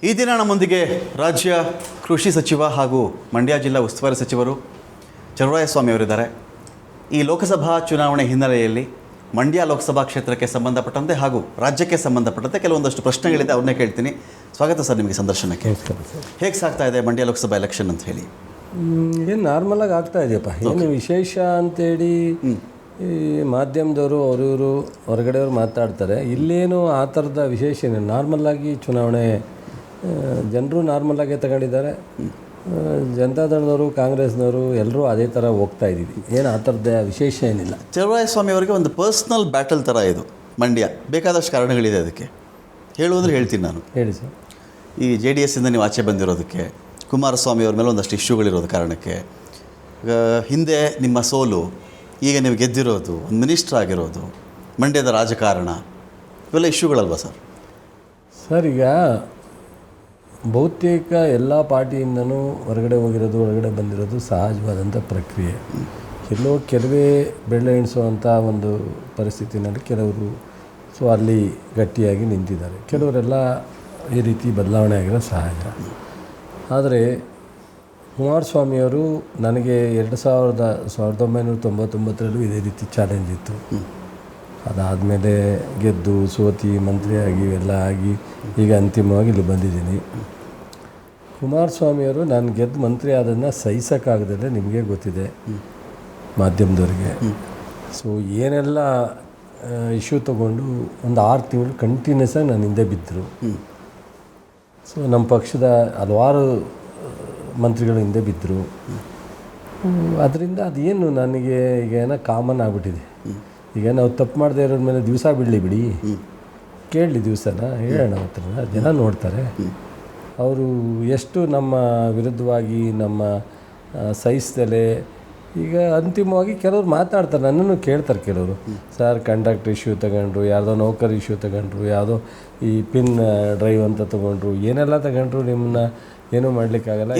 ಈ ದಿನ ನಮ್ಮೊಂದಿಗೆ ರಾಜ್ಯ ಕೃಷಿ ಸಚಿವ ಹಾಗೂ ಮಂಡ್ಯ ಜಿಲ್ಲಾ ಉಸ್ತುವಾರಿ ಸಚಿವರು ಚಲುವರಾಯಸ್ವಾಮಿ ಅವರಿದ್ದಾರೆ. ಈ ಲೋಕಸಭಾ ಚುನಾವಣೆ ಹಿನ್ನೆಲೆಯಲ್ಲಿ ಮಂಡ್ಯ ಲೋಕಸಭಾ ಕ್ಷೇತ್ರಕ್ಕೆ ಸಂಬಂಧಪಟ್ಟಂತೆ ಹಾಗೂ ರಾಜ್ಯಕ್ಕೆ ಸಂಬಂಧಪಟ್ಟಂತೆ ಕೆಲವೊಂದಷ್ಟು ಪ್ರಶ್ನೆಗಳಿದೆ, ಅವ್ರನ್ನೇ ಕೇಳ್ತೀನಿ. ಸ್ವಾಗತ ಸರ್ ನಿಮಗೆ ಸಂದರ್ಶನಕ್ಕೆ. ಹೇಗೆ ಸಾಗ್ತಾ ಇದೆ ಮಂಡ್ಯ ಲೋಕಸಭಾ ಎಲೆಕ್ಷನ್ ಅಂತ ಹೇಳಿ? ಏನು ನಾರ್ಮಲಾಗಿ ಆಗ್ತಾ ಇದೆಯಪ್ಪ, ಏನು ವಿಶೇಷ ಅಂತೇಳಿ ಈ ಮಾಧ್ಯಮದವರು ಅವರು ಹೊರಗಡೆಯವರು ಮಾತಾಡ್ತಾರೆ. ಇಲ್ಲೇನು ಆ ಥರದ ವಿಶೇಷ ಏನು, ನಾರ್ಮಲಾಗಿ ಚುನಾವಣೆ ಜನರು ನಾರ್ಮಲಾಗೇ ತಗೊಂಡಿದ್ದಾರೆ. ಜನತಾದಳದವರು ಕಾಂಗ್ರೆಸ್ನವರು ಎಲ್ಲರೂ ಅದೇ ಥರ ಹೋಗ್ತಾ ಇದ್ದೀವಿ. ಏನು ಆ ಥರದ ವಿಶೇಷ ಏನಿಲ್ಲ. ಚಲುವರಾಯಸ್ವಾಮಿ ಅವರಿಗೆ ಒಂದು ಪರ್ಸ್ನಲ್ ಬ್ಯಾಟಲ್ ಥರ ಇದು ಮಂಡ್ಯ. ಬೇಕಾದಷ್ಟು ಕಾರಣಗಳಿದೆ ಅದಕ್ಕೆ. ಹೇಳುವುದ್ರೆ ಹೇಳ್ತೀನಿ ನಾನು. ಹೇಳಿ ಸರ್. ಈ JDS ಇಂದ ನೀವು ಆಚೆ ಬಂದಿರೋದಕ್ಕೆ, ಕುಮಾರಸ್ವಾಮಿ ಅವ್ರ ಮೇಲೆ ಒಂದಷ್ಟು ಇಶ್ಯೂಗಳಿರೋದು ಕಾರಣಕ್ಕೆ, ಹಿಂದೆ ನಿಮ್ಮ ಸೋಲು, ಈಗ ನೀವು ಗೆದ್ದಿರೋದು, ಒಂದು ಮಿನಿಸ್ಟರ್ ಆಗಿರೋದು, ಮಂಡ್ಯದ ರಾಜಕಾರಣ, ಇವೆಲ್ಲ ಇಶ್ಯೂಗಳಲ್ವ ಸರ್? ಸರ್, ಈಗ ಬಹುತೇಕ ಎಲ್ಲ ಪಾರ್ಟಿಯಿಂದನೂ ಹೊರಗಡೆ ಹೋಗಿರೋದು, ಹೊರಗಡೆ ಬಂದಿರೋದು ಸಹಜವಾದಂಥ ಪ್ರಕ್ರಿಯೆ. ಎಲ್ಲೋ ಕೆಲವೇ ಬೆಳೆ ಎಣಿಸುವಂಥ ಒಂದು ಪರಿಸ್ಥಿತಿನಲ್ಲಿ ಕೆಲವರು ಅಲ್ಲಿ ಗಟ್ಟಿಯಾಗಿ ನಿಂತಿದ್ದಾರೆ. ಕೆಲವರೆಲ್ಲ ಈ ರೀತಿ ಬದಲಾವಣೆ ಆಗಿರೋ ಸಹಜ. ಆದರೆ ಕುಮಾರಸ್ವಾಮಿಯವರು ನನಗೆ 1999 ಇದೇ ರೀತಿ ಚಾಲೆಂಜ್ ಇತ್ತು. ಅದಾದಮೇಲೆ ಗೆದ್ದು ಸೋತಿ ಮಂತ್ರಿಯಾಗಿ ಎಲ್ಲ ಆಗಿ ಈಗ ಅಂತಿಮವಾಗಿ ಇಲ್ಲಿ ಬಂದಿದ್ದೀನಿ. ಕುಮಾರಸ್ವಾಮಿಯವರು ನಾನು ಗೆದ್ದು ಮಂತ್ರಿ ಆದನ್ನು ಸಹಿಸೋಕ್ಕಾಗದೆ ನಿಮಗೆ ಗೊತ್ತಿದೆ ಮಾಧ್ಯಮದವರಿಗೆ. ಸೊ ಏನೆಲ್ಲ ಇಶ್ಯೂ ತೊಗೊಂಡು ಒಂದು 6 ತಿಂಗಳು ಕಂಟಿನ್ಯೂಸ್ ಆಗಿ ನಾನು ಹಿಂದೆ ಬಿದ್ದರು. ಸೊ ನಮ್ಮ ಪಕ್ಷದ ಹಲವಾರು ಮಂತ್ರಿಗಳು ಹಿಂದೆ ಬಿದ್ದರು. ಅದರಿಂದ ಅದೇನು ನನಗೆ ಈಗ ಏನೋ ಕಾಮನ್ ಆಗಿಬಿಟ್ಟಿದೆ. ಈಗ ನಾವು ತಪ್ಪು ಮಾಡದೇ ಇರೋದ್ರ ಮೇಲೆ ದಿವಸ ಬಿಡಿ ಕೇಳಲಿ, ದಿವಸನ ಹೇಳೋಣ ಹತ್ರ ಜನ ನೋಡ್ತಾರೆ. ಅವರು ಎಷ್ಟು ನಮ್ಮ ವಿರುದ್ಧವಾಗಿ ನಮ್ಮ ಸಹಿಸ್ದಲೆ ಈಗ ಅಂತಿಮವಾಗಿ ಕೆಲವರು ಮಾತಾಡ್ತಾರೆ, ನನ್ನನ್ನು ಕೇಳ್ತಾರೆ ಕೆಲವರು. ಸರ್, ಕಂಡಕ್ಟರ್ ಇಶ್ಯೂ ತಗೊಂಡ್ರು, ಯಾವುದೋ ನೌಕರಿ ಇಶ್ಯೂ ತಗೊಂಡ್ರು, ಯಾವುದೋ ಈ ಪಿನ್ ಡ್ರೈವ್ ಅಂತ ತೊಗೊಂಡ್ರು, ಏನೆಲ್ಲ ತಗೊಂಡ್ರು, ನಿಮ್ಮನ್ನ ಏನೂ ಮಾಡಲಿಕ್ಕಾಗಲ್ಲ.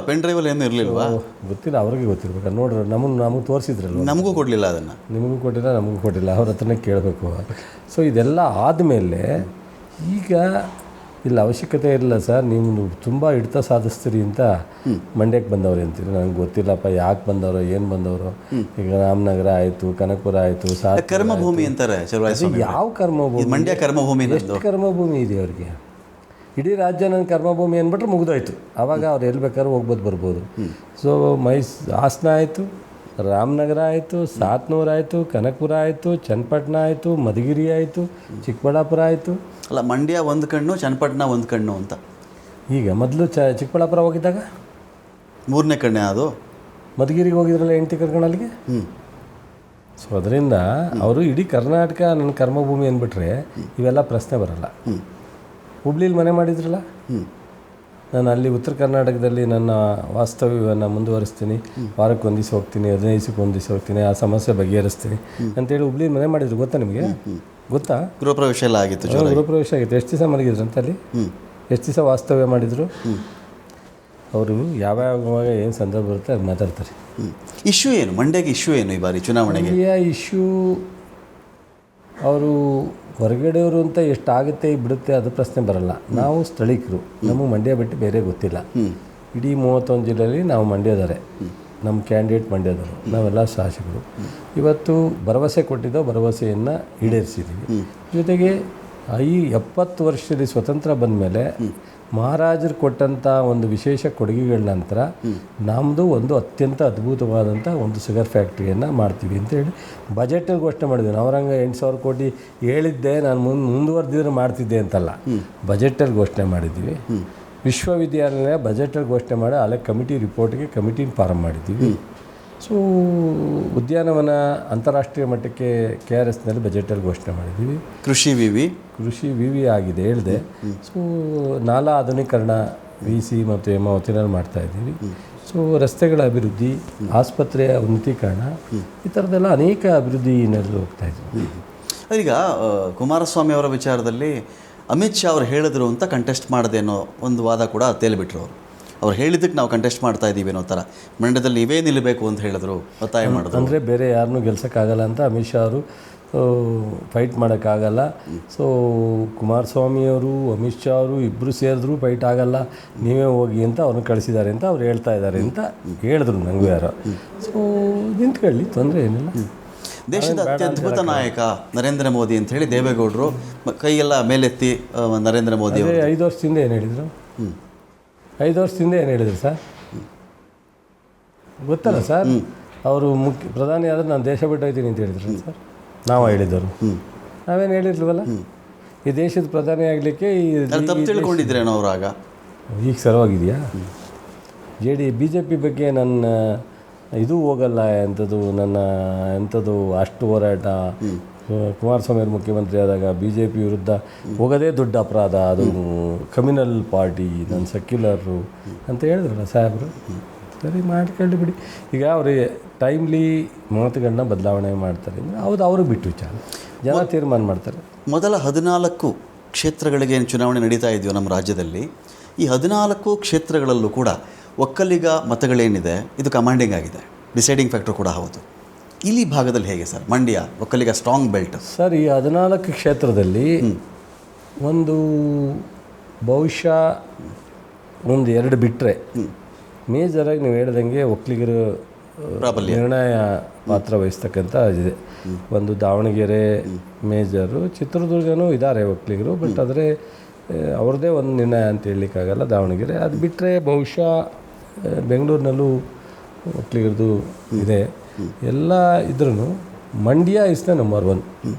ಪೆನ್ ಡ್ರೈವಲ್ಲಿ ಏನೂ ಇರಲಿಲ್ವಾ? ಗೊತ್ತಿಲ್ಲ, ಅವ್ರಿಗೆ ಗೊತ್ತಿರ್ಬೇಕು. ನೋಡ್ರಿ, ನಮಗೆ ತೋರಿಸಿದ್ರಲ್ಲ. ನಮಗೂ ಕೊಡಲಿಲ್ಲ, ಅದನ್ನು ನಿಮಗೂ ಕೊಟ್ಟಿಲ್ಲ, ನಮಗೂ ಕೊಟ್ಟಿಲ್ಲ. ಅವ್ರ ಹತ್ರನೇ ಕೇಳಬೇಕು. ಸೊ ಇದೆಲ್ಲ ಆದಮೇಲೆ ಈಗ ಇಲ್ಲ ಅವಶ್ಯಕತೆ ಇಲ್ಲ ಸರ್, ನೀವು ತುಂಬ ಹಿಡಿತ ಸಾಧಿಸ್ತೀರಿ ಅಂತ ಮಂಡ್ಯಕ್ಕೆ ಬಂದವ್ರು ಅಂತೀರಿ. ನನಗೆ ಗೊತ್ತಿಲ್ಲಪ್ಪ ಯಾಕೆ ಬಂದವರು, ಏನು ಬಂದವರು. ಈಗ ರಾಮನಗರ ಆಯಿತು, ಕನಕಪುರ ಆಯಿತು, ಕರ್ಮಭೂಮಿ ಅಂತಾರೆ. ಯಾವ ಕರ್ಮಭೂಮಿ? ಮಂಡ್ಯ ಕರ್ಮಭೂಮಿ. ಎಷ್ಟು ಕರ್ಮಭೂಮಿ ಇದೆ ಅವ್ರಿಗೆ? ಇಡೀ ರಾಜ್ಯ ನನ್ನ ಕರ್ಮಭೂಮಿ ಅಂದ್ಬಿಟ್ರೆ ಮುಗಿದೋಯ್ತು. ಆವಾಗ ಅವ್ರು ಎಲ್ಲಿ ಬೇಕಾದ್ರೂ ಹೋಗ್ಬೋದು ಬರ್ಬೋದು. ಸೊ ಹಾಸನ ಆಯಿತು, ರಾಮನಗರ ಆಯಿತು, ಸಾತ್ನೂರು ಆಯಿತು, ಕನಕಪುರ ಆಯಿತು, ಚನ್ನಪಟ್ಟಣ ಆಯಿತು, ಮಧುಗಿರಿ ಆಯಿತು, ಚಿಕ್ಕಬಳ್ಳಾಪುರ ಆಯಿತು. ಅಲ್ಲ, ಮಂಡ್ಯ ಒಂದು ಕಣ್ಣು, ಚನ್ನಪಟ್ಟಣ ಒಂದು ಕಣ್ಣು ಅಂತ. ಈಗ ಮೊದಲು ಚಿಕ್ಕಬಳ್ಳಾಪುರ ಹೋಗಿದ್ದಾಗ 3ನೇ ಕಣ್ಣೆ ಅದು. ಮಧುಗಿರಿಗೆ ಹೋಗಿದ್ರಲ್ಲ ಹೆಂಡ್ತಿ ಕರ್ಕೊಂಡು ಅಲ್ಲಿಗೆ. ಸೊ ಅದರಿಂದ ಅವರು ಇಡೀ ಕರ್ನಾಟಕ ನನ್ನ ಕರ್ಮಭೂಮಿ ಅಂದ್ಬಿಟ್ರೆ ಇವೆಲ್ಲ ಪ್ರಶ್ನೆ ಬರಲ್ಲ. ಹುಬ್ಳಿಲಿ ಮನೆ ಮಾಡಿದ್ರಲ್ಲ, ನಾನು ಅಲ್ಲಿ ಉತ್ತರ ಕರ್ನಾಟಕದಲ್ಲಿ ನನ್ನ ವಾಸ್ತವ್ಯವನ್ನು ಮುಂದುವರಿಸ್ತೀನಿ. ವಾರಕ್ಕೆ ಒಂದು ದಿವಸ ಹೋಗ್ತೀನಿ, 15 ದಿವಸಕ್ಕೆ ಒಂದು ದಿವಸ ಹೋಗ್ತೀನಿ, ಆ ಸಮಸ್ಯೆ ಬಗೆಹರಿಸ್ತೀನಿ ಅಂತೇಳಿ ಹುಬ್ಳಿ ಮನೆ ಮಾಡಿದ್ರು. ಗೊತ್ತಾ ನಿಮಗೆ? ಗೊತ್ತಾ? ಗೃಹಪ್ರವೇಶ ಎಲ್ಲ ಆಗಿತ್ತು. ಗೃಹಪ್ರವೇಶ ಆಗಿತ್ತು. ಎಷ್ಟು ದಿವಸ ಮಲಗಿದ್ರು ಅಂತ ಅಲ್ಲಿ? ಎಷ್ಟು ದಿವಸ ವಾಸ್ತವ್ಯ ಮಾಡಿದರು? ಅವರು ಯಾವಾಗ ಏನು ಸಂದರ್ಭ ಬರುತ್ತೆ ಅದು ಮಾತಾಡ್ತಾರೆ. ಇಶ್ಯೂ ಏನು ಮಂಡ್ಯಗೆ? ಇಶ್ಯೂ ಏನು ಈ ಬಾರಿ ಚುನಾವಣೆಗೆ? ಇಶ್ಯೂ ಅವರು ಹೊರಗಡೆಯವರು ಅಂತ ಎಷ್ಟಾಗುತ್ತೆ ಬಿಡುತ್ತೆ ಅದು ಪ್ರಶ್ನೆ ಬರಲ್ಲ. ನಾವು ಸ್ಥಳೀಕರು, ನಮಗೆ ಮಂಡ್ಯ ಬಿಟ್ಟು ಬೇರೆ ಗೊತ್ತಿಲ್ಲ. ಇಡೀ 31 ಜಿಲ್ಲೆಯಲ್ಲಿ ನಾವು ಮಂಡ್ಯದವರೇ. ನಮ್ಮ ಕ್ಯಾಂಡಿಡೇಟ್ ಮಂಡ್ಯದವರು, ನಾವೆಲ್ಲ ಶಾಸಕರು. ಇವತ್ತು ಭರವಸೆ ಕೊಟ್ಟಿದ್ದೋ ಭರವಸೆಯನ್ನು ಈಡೇರಿಸಿದ್ದೀವಿ. ಜೊತೆಗೆ ಈ 70 ವರ್ಷದಲ್ಲಿ ಸ್ವತಂತ್ರ ಬಂದ ಮೇಲೆ ಮಹಾರಾಜರು ಕೊಟ್ಟಂಥ ಒಂದು ವಿಶೇಷ ಕೊಡುಗೆಗಳ ನಂತರ ನಮ್ಮದು ಒಂದು ಅತ್ಯಂತ ಅದ್ಭುತವಾದಂಥ ಒಂದು ಶುಗರ್ ಫ್ಯಾಕ್ಟ್ರಿಯನ್ನು ಮಾಡ್ತೀವಿ ಅಂತೇಳಿ ಬಜೆಟಲ್ಲಿ ಘೋಷಣೆ ಮಾಡಿದ್ವಿ. ಅವರಂಗೆ 8,000 ಕೋಟಿ ಹೇಳಿದ್ದೆ, ನಾನು ಮುಂದುವರೆದಿದ್ರೆ ಮಾಡ್ತಿದ್ದೆ ಅಂತಲ್ಲ, ಬಜೆಟಲ್ಲಿ ಘೋಷಣೆ ಮಾಡಿದ್ವಿ. ವಿಶ್ವವಿದ್ಯಾನಿಲಯ ಬಜೆಟಲ್ಲಿ ಘೋಷಣೆ ಮಾಡಿ ಅಲ್ಲೇ ಕಮಿಟಿ ರಿಪೋರ್ಟ್ಗೆ ಕಮಿಟಿನ ಫಾರಮ್ ಮಾಡಿದ್ದೀವಿ. ಸೊ ಉದ್ಯಾನವನ ಅಂತಾರಾಷ್ಟ್ರೀಯ ಮಟ್ಟಕ್ಕೆ KRSನಲ್ಲಿ ಬಜೆಟಲ್ಲಿ ಘೋಷಣೆ ಮಾಡಿದ್ದೀವಿ. ಕೃಷಿ ವಿವಿ ಆಗಿದೆ ಹೇಳಿದೆ. ಸೊ ನಾಲಾ ಆಧುನೀಕರಣ VC ಮತ್ತು ಹೇಮಾವತಿನಲ್ಲಿ ಮಾಡ್ತಾಯಿದ್ದೀವಿ. ಸೊ ರಸ್ತೆಗಳ ಅಭಿವೃದ್ಧಿ, ಆಸ್ಪತ್ರೆಯ ಉನ್ನತೀಕರಣ, ಈ ಥರದ್ದೆಲ್ಲ ಅನೇಕ ಅಭಿವೃದ್ಧಿನಲ್ಲಿ ಹೋಗ್ತಾಯಿದ್ದೀವಿ. ಈಗ ಕುಮಾರಸ್ವಾಮಿ ಅವರ ವಿಚಾರದಲ್ಲಿ ಅಮಿತ್ ಶಾ ಅವರು ಹೇಳಿದ್ರು ಅಂತ ಕಂಟೆಸ್ಟ್ ಮಾಡಿದೆ ಅನ್ನೋ ಒಂದು ವಾದ ಕೂಡ ತೇಲಿಬಿಟ್ರು. ಅವ್ರು ಹೇಳಿದ್ದಕ್ಕೆ ನಾವು ಕಂಟೆಸ್ಟ್ ಮಾಡ್ತಾ ಇದ್ದೀವಿ ಅನ್ನೋ ಥರ, ಮಂಡ್ಯದಲ್ಲಿ ನೀವೇ ನಿಲ್ಲಬೇಕು ಅಂತ ಹೇಳಿದ್ರು, ಒತ್ತಾಯ ಮಾಡಿದ್ರು. ಅಂದರೆ ಬೇರೆ ಯಾರನ್ನೂ ಗೆಲ್ಸೋಕ್ಕಾಗಲ್ಲ ಅಂತ ಅಮಿತ್ ಶಾ ಅವರು ಫೈಟ್ ಮಾಡೋಕ್ಕಾಗಲ್ಲ. ಸೊ ಕುಮಾರಸ್ವಾಮಿಯವರು ಅಮಿತ್ ಶಾ ಅವರು ಇಬ್ಬರು ಸೇರಿದ್ರು ಫೈಟ್ ಆಗಲ್ಲ, ನೀವೇ ಹೋಗಿ ಅಂತ ಅವ್ರನ್ನ ಕಳಿಸಿದ್ದಾರೆ ಅಂತ ಅವ್ರು ಹೇಳ್ತಾ ಇದ್ದಾರೆ ಅಂತ ಹೇಳಿದ್ರು ನನಗೂ ಯಾರೋ. ಸೊ ನಿಂತ್ಕೊಳ್ಳಿ, ತೊಂದರೆ ಏನಿಲ್ಲ. ದೇಶದ ಅತ್ಯದ್ಭುತ ನಾಯಕ ನರೇಂದ್ರ ಮೋದಿ ಅಂತ ಹೇಳಿ ದೇವೇಗೌಡರು ಕೈಯೆಲ್ಲ ಮೇಲೆತ್ತಿ ನರೇಂದ್ರ ಮೋದಿ 5 ವರ್ಷದಿಂದ ಏನು ಹೇಳಿದರು? 5 ವರ್ಷದಿಂದ ಏನು ಹೇಳಿದ್ರು ಸರ್? ಗೊತ್ತಲ್ಲ ಸರ್, ಅವರು ಪ್ರಧಾನಿ ಆದರೆ ನಾನು ದೇಶ ಬಿಟ್ಟು ಹೋಗ್ತೀನಿ ಅಂತ ಹೇಳಿದ್ರು ಸರ್. ನಾವು ಹೇಳಿದ್ದವರು ನಾವೇನು ಹೇಳಿರ್ಲಿವಲ್ಲ. ಈ ದೇಶದ ಪ್ರಧಾನಿ ಆಗಲಿಕ್ಕೆ ತಪ್ಪು ತಿಳ್ಕೊಂಡಿದ್ರೇನೋ ಅವರು ಆಗ. ಈಗ ಸರವಾಗಿದೆಯಾ? ಬಿ ಜೆ ಪಿ ಬಗ್ಗೆ ನನ್ನ ಇದು ಹೋಗಲ್ಲ ಎಂಥದ್ದು, ನನ್ನ ಎಂಥದ್ದು ಅಷ್ಟು ಹೋರಾಟ. ಕುಮಾರಸ್ವಾಮಿ ಅವರು ಮುಖ್ಯಮಂತ್ರಿ ಆದಾಗ ಬಿ ಜೆ ಪಿ ವಿರುದ್ಧ ಹೋಗೋದೇ ದೊಡ್ಡ ಅಪರಾಧ, ಅದು ಕಮ್ಯುನಲ್ ಪಾರ್ಟಿ, ನಾನು ಸೆಕ್ಯುಲರು ಅಂತ ಹೇಳಿದ್ರಲ್ಲ ಸಾಹೇಬರು. ಸರಿ, ಮಾಡ್ಕೊಂಡು ಬಿಡಿ. ಈಗ ಅವರಿಗೆ ಟೈಮ್ಲಿ ಮಾತುಗಳನ್ನ ಬದಲಾವಣೆ ಮಾಡ್ತಾರೆ ಅಂದರೆ ಹೌದು, ಅವ್ರಿಗೆ ಬಿಟ್ಟು ವಿಚಾರ, ಜನ ತೀರ್ಮಾನ ಮಾಡ್ತಾರೆ. ಮೊದಲ 14 ಕ್ಷೇತ್ರಗಳಿಗೆ ಚುನಾವಣೆ ನಡೀತಾ ಇದೆಯೋ ನಮ್ಮ ರಾಜ್ಯದಲ್ಲಿ, ಈ 14 ಕ್ಷೇತ್ರಗಳಲ್ಲೂ ಕೂಡ ಒಕ್ಕಲಿಗ ಮತಗಳೇನಿದೆ ಇದು ಕಮಾಂಡಿಂಗ್ ಆಗಿದೆ, ಡಿಸೈಡಿಂಗ್ ಫ್ಯಾಕ್ಟರ್ ಕೂಡ ಹೌದು. ಇಲ್ಲಿ ಭಾಗದಲ್ಲಿ ಹೇಗೆ sir? Mandya Vokkaliga strong belt sir. ಈ 14 ಕ್ಷೇತ್ರದಲ್ಲಿ ಒಂದು ಬಹುಶಃ 1-2 ಬಿಟ್ಟರೆ ಮೇಜರಾಗಿ ನೀವು ಹೇಳ್ದಂಗೆ ಒಕ್ಕಲಿಗರು ನಿರ್ಣಯ ಪಾತ್ರ ವಹಿಸ್ತಕ್ಕಂಥ ಇದೆ. ಒಂದು ದಾವಣಗೆರೆ ಮೇಜರು, ಚಿತ್ರದುರ್ಗನೂ ಇದ್ದಾರೆ ಒಕ್ಕಲಿಗರು, ಬಟ್ ಆದರೆ ಅವ್ರದ್ದೇ ಒಂದು ನಿರ್ಣಯ ಅಂತ ಹೇಳಲಿಕ್ಕಾಗಲ್ಲ ದಾವಣಗೆರೆ. ಅದು ಬಿಟ್ಟರೆ ಬಹುಶಃ ಬೆಂಗಳೂರಿನಲ್ಲೂ ಒಕ್ಕಲಿಗರದು ಇದೆ. ಎಲ್ಲ ಇದ್ರೂ Mandya is the number 1.